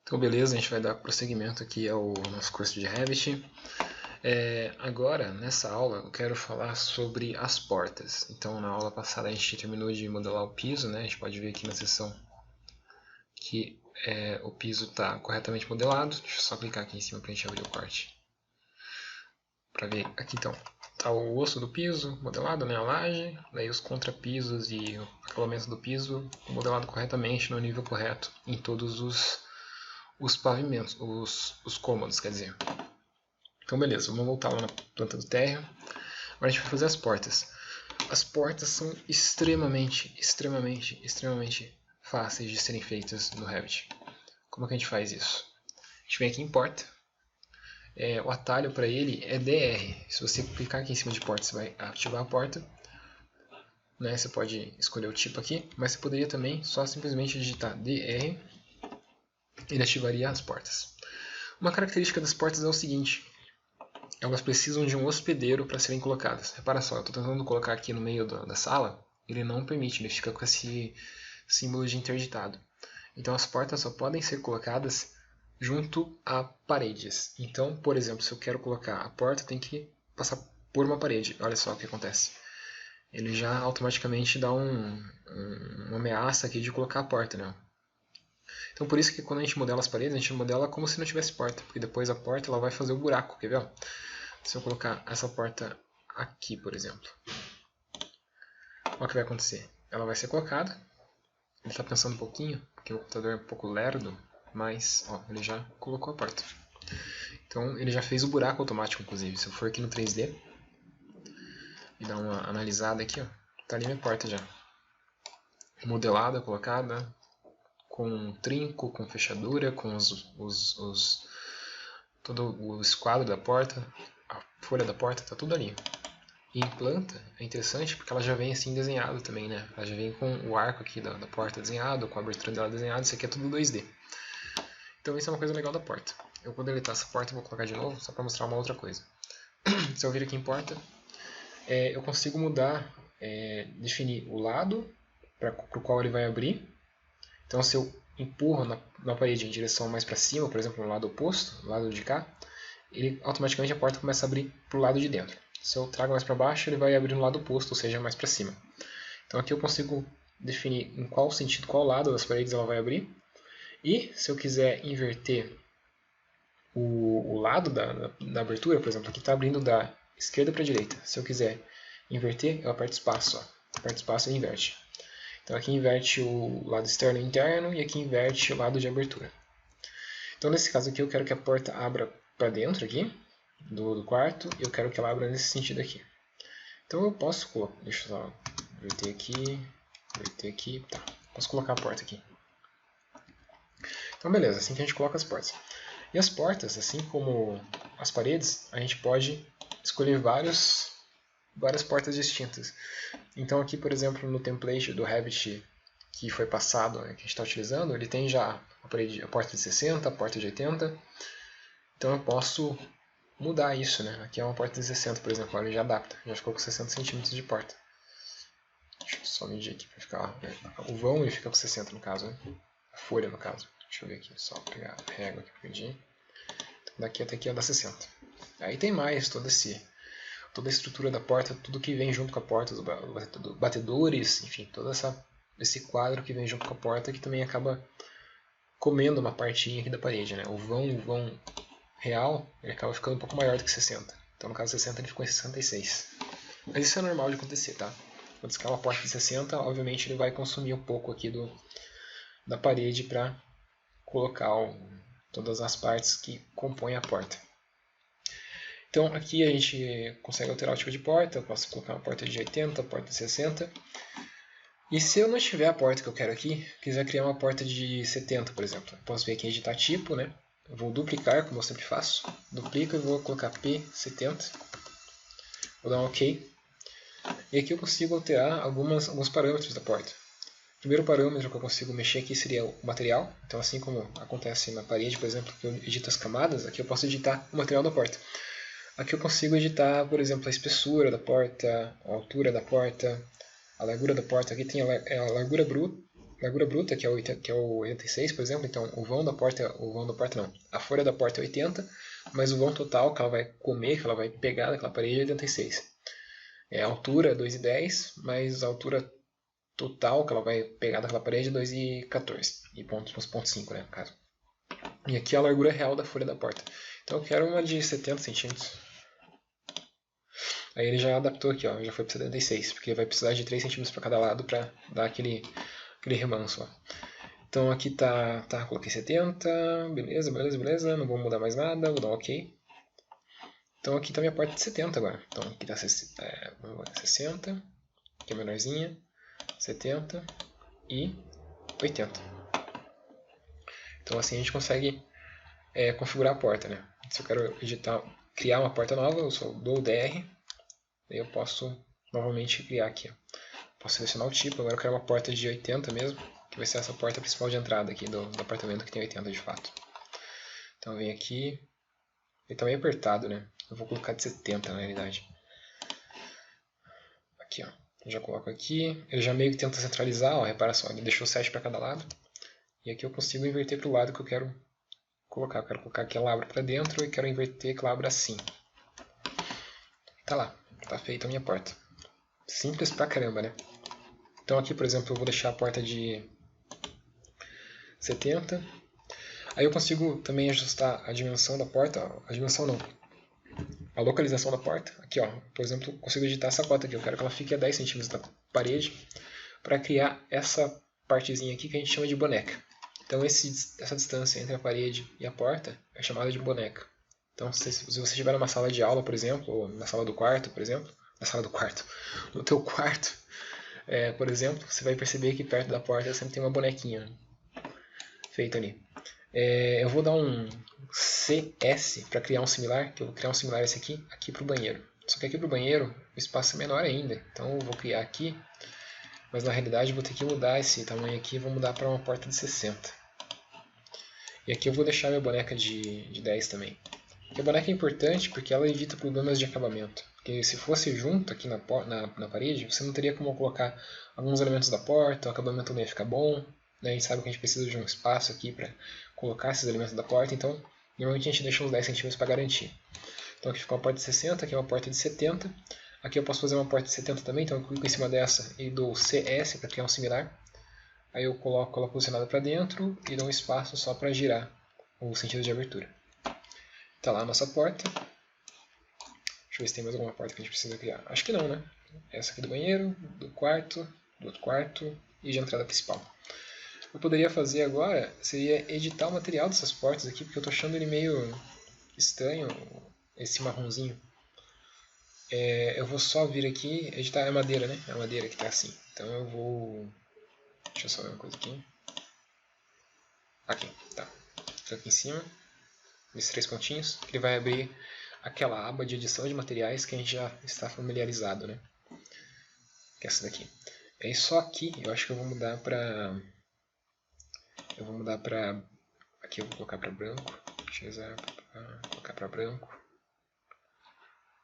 Então beleza, a gente vai dar prosseguimento aqui ao nosso curso de Revit. Agora, nessa aula, eu quero falar sobre as portas. Então na aula passada a gente terminou de modelar o piso, né? A gente pode ver aqui na seção que o piso está corretamente modelado. Deixa eu só clicar aqui em cima para a gente abrir o corte. Para ver aqui então, está o osso do piso modelado, né? A laje, daí os contrapisos e o acabamento do piso modelado corretamente no nível correto em todos os pavimentos, os cômodos, quer dizer. Então beleza, vamos voltar lá na planta do térreo. Agora a gente vai fazer as portas. As portas são extremamente fáceis de serem feitas no Revit. Como é que a gente faz isso? A gente vem aqui em porta. O atalho para ele é DR. Se você clicar aqui em cima de porta, você vai ativar a porta. Né? Você pode escolher o tipo aqui, mas você poderia também só simplesmente digitar DR. Ele ativaria as portas. Uma característica das portas é o seguinte: elas precisam de um hospedeiro para serem colocadas. Repara só, eu estou tentando colocar aqui no meio da sala, ele não permite, ele fica com esse símbolo de interditado. Então as portas só podem ser colocadas junto a paredes. Então, por exemplo, se eu quero colocar a porta, tem que passar por uma parede. Olha só o que acontece. Ele já automaticamente dá uma ameaça aqui de colocar a porta, né? Então por isso que quando a gente modela as paredes, a gente modela como se não tivesse porta, porque depois a porta ela vai fazer o buraco, quer ver? Se eu colocar essa porta aqui, por exemplo, olha o que vai acontecer. Ela vai ser colocada, ele está pensando um pouquinho, porque o computador é um pouco lerdo, mas ó, ele já colocou a porta. Então ele já fez o buraco automático, inclusive. Se eu for aqui no 3D e dar uma analisada aqui, ó, tá ali minha porta já. Modelada, colocada, com trinco, com fechadura, com todo o esquadro da porta, a folha da porta, tá tudo ali. E em planta é interessante porque ela já vem assim desenhado também, né? Ela já vem com o arco aqui da porta desenhado, com a abertura dela desenhada, isso aqui é tudo 2D. Então isso é uma coisa legal da porta. Eu vou deletar essa porta e vou colocar de novo, só para mostrar uma outra coisa. Se eu vir aqui em porta, eu consigo mudar, definir o lado para o qual ele vai abrir. Então se eu empurro na parede em direção mais para cima, por exemplo, no lado oposto, no lado de cá, ele automaticamente a porta começa a abrir para o lado de dentro. Se eu trago mais para baixo, ele vai abrir no lado oposto, ou seja, mais para cima. Então aqui eu consigo definir em qual sentido, qual lado das paredes ela vai abrir. E se eu quiser inverter o lado da abertura, por exemplo, aqui está abrindo da esquerda para a direita. Se eu quiser inverter, eu aperto espaço. Aperto espaço e inverte. Então aqui inverte o lado externo e interno e aqui inverte o lado de abertura. Então nesse caso aqui eu quero que a porta abra para dentro aqui do quarto e eu quero que ela abra nesse sentido aqui. Então eu posso colocar, deixa eu só inverter aqui, tá. Posso colocar a porta aqui. Então beleza, assim que a gente coloca as portas. E as portas, assim como as paredes, a gente pode escolher várias portas distintas. Então aqui, por exemplo, no template do Revit que foi passado, que a gente está utilizando, ele tem já a porta de 60, a porta de 80. Então eu posso mudar isso, né? Aqui é uma porta de 60, por exemplo, ele já adapta, já ficou com 60 centímetros de porta. Deixa eu só medir aqui para ficar o vão ele fica com 60 no caso, né? A folha no caso. Deixa eu ver aqui, só pegar a régua aqui para medir. Então, daqui até aqui dá 60. Aí tem mais toda a estrutura da porta, tudo que vem junto com a porta, os batedores, enfim, todo esse quadro que vem junto com a porta que também acaba comendo uma partinha aqui da parede, né? O vão real, ele acaba ficando um pouco maior do que 60. Então no caso 60 ele ficou em 66. Mas isso é normal de acontecer, tá? Quando escala a porta de 60, obviamente ele vai consumir um pouco aqui da parede para colocar todas as partes que compõem a porta. Então aqui a gente consegue alterar o tipo de porta, eu posso colocar uma porta de 80, porta de 60. E se eu não tiver a porta que eu quero aqui, quiser criar uma porta de 70, por exemplo, eu posso vir aqui em editar tipo, né? Eu vou duplicar, como eu sempre faço. Duplico e vou colocar P70. Vou dar um OK. E aqui eu consigo alterar alguns parâmetros da porta. O primeiro parâmetro que eu consigo mexer aqui seria o material. Então assim como acontece na parede, por exemplo, que eu edito as camadas, aqui eu posso editar o material da porta. Aqui eu consigo editar, por exemplo, a espessura da porta, a altura da porta, a largura da porta. Aqui tem a largura bruta, largura bruta, que é o 86, por exemplo, então o vão da porta não, a folha da porta é 80, mas o vão total que ela vai comer, que ela vai pegar daquela parede é 86. A altura é 2,10, mas a altura total que ela vai pegar daquela parede é 2,14, e ponto 5, né, no caso. E aqui é a largura real da folha da porta. Então eu quero uma de 70 centímetros. Aí ele já adaptou aqui, ó, já foi para 76, porque vai precisar de 3 centímetros para cada lado para dar aquele remanso. Ó. Então aqui coloquei 70, beleza, não vou mudar mais nada, vou dar um OK. Então aqui está minha porta de 70 agora. Então aqui está 60, que é menorzinha, 70 e 80. Então assim a gente consegue configurar a porta, né? Se eu quero criar uma porta nova, eu só dou o DR, daí eu posso novamente criar aqui. Ó. Posso selecionar o tipo, agora eu quero uma porta de 80 mesmo, que vai ser essa porta principal de entrada aqui do apartamento que tem 80 de fato. Então eu venho aqui, ele está meio apertado, né? Eu vou colocar de 70 na realidade. Aqui, ó. Eu já coloco aqui, ele já meio que tenta centralizar, ó, repara só, ele deixou 7 para cada lado. E aqui eu consigo inverter para o lado que eu quero colocar. Eu quero colocar aqui ela abra para dentro e quero inverter que ela abra assim. Tá lá, tá feita a minha porta. Simples pra caramba, né? Então aqui, por exemplo, eu vou deixar a porta de 70. Aí eu consigo também ajustar a dimensão da porta. A dimensão não. A localização da porta. Aqui, ó. Por exemplo, eu consigo editar essa cota aqui. Eu quero que ela fique a 10 centímetros da parede para criar essa partezinha aqui que a gente chama de boneca. Então essa distância entre a parede e a porta é chamada de boneca. Então se você estiver numa sala de aula, por exemplo, ou na sala do quarto, por exemplo, no teu quarto, por exemplo, você vai perceber que perto da porta sempre tem uma bonequinha feita ali. Eu vou dar um CS para criar um similar, que eu vou criar um similar esse aqui para o banheiro. Só que aqui para o banheiro o espaço é menor ainda, então eu vou criar aqui, mas na realidade eu vou ter que mudar esse tamanho aqui e vou mudar para uma porta de 60. E aqui eu vou deixar minha boneca de 10 também. E a boneca é importante porque ela evita problemas de acabamento. Porque se fosse junto aqui na parede, você não teria como colocar alguns elementos da porta, o acabamento não ia ficar bom. Né? A gente sabe que a gente precisa de um espaço aqui para colocar esses elementos da porta, então normalmente a gente deixa uns 10 centímetros para garantir. Então aqui ficou uma porta de 60, aqui é uma porta de 70. Aqui eu posso fazer uma porta de 70 também, então eu clico em cima dessa e dou CS para criar um similar. Aí eu coloco ela posicionada para dentro e dou um espaço só para girar o sentido de abertura. Está lá a nossa porta. Deixa eu ver se tem mais alguma porta que a gente precisa criar. Acho que não, né? Essa aqui do banheiro, do quarto, do outro quarto e de entrada principal. O que eu poderia fazer agora seria editar o material dessas portas aqui, porque eu estou achando ele meio estranho, esse marronzinho. Eu vou só vir aqui, editar a madeira, né? É a madeira que está assim. Então eu vou... Deixa eu só ver uma coisa aqui. Aqui, tá. Estou aqui em cima, nesses 3 pontinhos. Ele vai abrir aquela aba de edição de materiais que a gente já está familiarizado, né? Que é essa daqui. E só aqui eu acho que eu vou mudar para... Aqui eu vou colocar para branco. Deixa eu usar colocar para branco.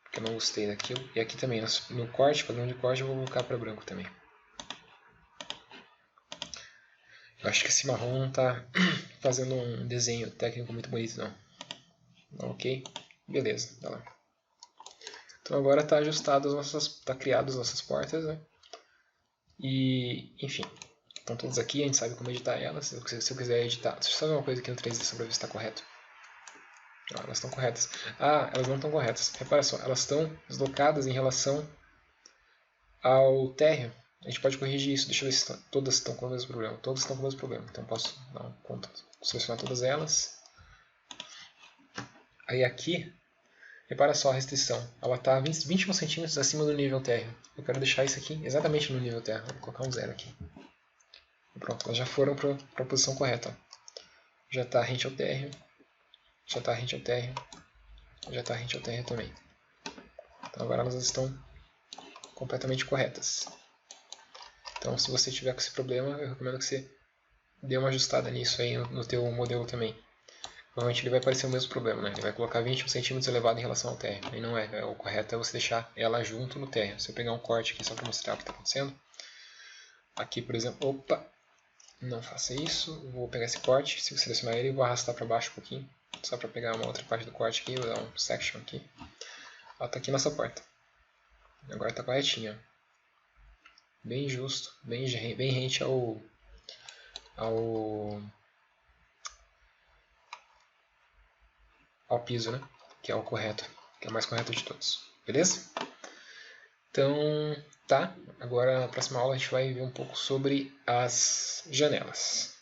Porque eu não gostei daquilo. E aqui também, no corte, padrão de corte, eu vou colocar para branco também. Eu acho que esse marrom não está fazendo um desenho técnico muito bonito, não. Ok? Beleza, tá lá. Então agora está ajustado está criado as nossas portas, né? E, enfim, estão todas aqui, a gente sabe como editar elas. Se eu quiser editar, deixa eu só ver uma coisa aqui no 3D só para ver se está correto. Elas estão corretas. Elas não estão corretas. Repara só, elas estão deslocadas em relação ao térreo. A gente pode corrigir isso. Deixa eu ver se todas estão com o mesmo problema. Todas estão com o mesmo problema. Então posso dar um ponto, selecionar todas elas. Aí aqui, repara só a restrição. Ela está 21 centímetros acima do nível térreo. Eu quero deixar isso aqui exatamente no nível térreo. Vou colocar um 0 aqui. E pronto, elas já foram para a posição correta. Já está rente ao térreo. Já está rente ao térreo. Já está rente ao térreo também. Então agora elas estão completamente corretas. Então se você tiver com esse problema, eu recomendo que você dê uma ajustada nisso aí no teu modelo também. Provavelmente ele vai aparecer o mesmo problema, né? Ele vai colocar 21 centímetros elevado em relação ao térreo. E não é. O correto é você deixar ela junto no térreo. Se eu pegar um corte aqui só para mostrar o que está acontecendo. Aqui, por exemplo... Opa! Não faça isso. Vou pegar esse corte, se selecionar ele, vou arrastar para baixo um pouquinho, só para pegar uma outra parte do corte aqui, vou dar um section aqui. Ó, tá aqui nossa porta. Agora tá corretinha. Bem justo, bem rente ao piso, né? Que é o correto, que é o mais correto de todos. Beleza? Então, tá. Agora na próxima aula a gente vai ver um pouco sobre as janelas.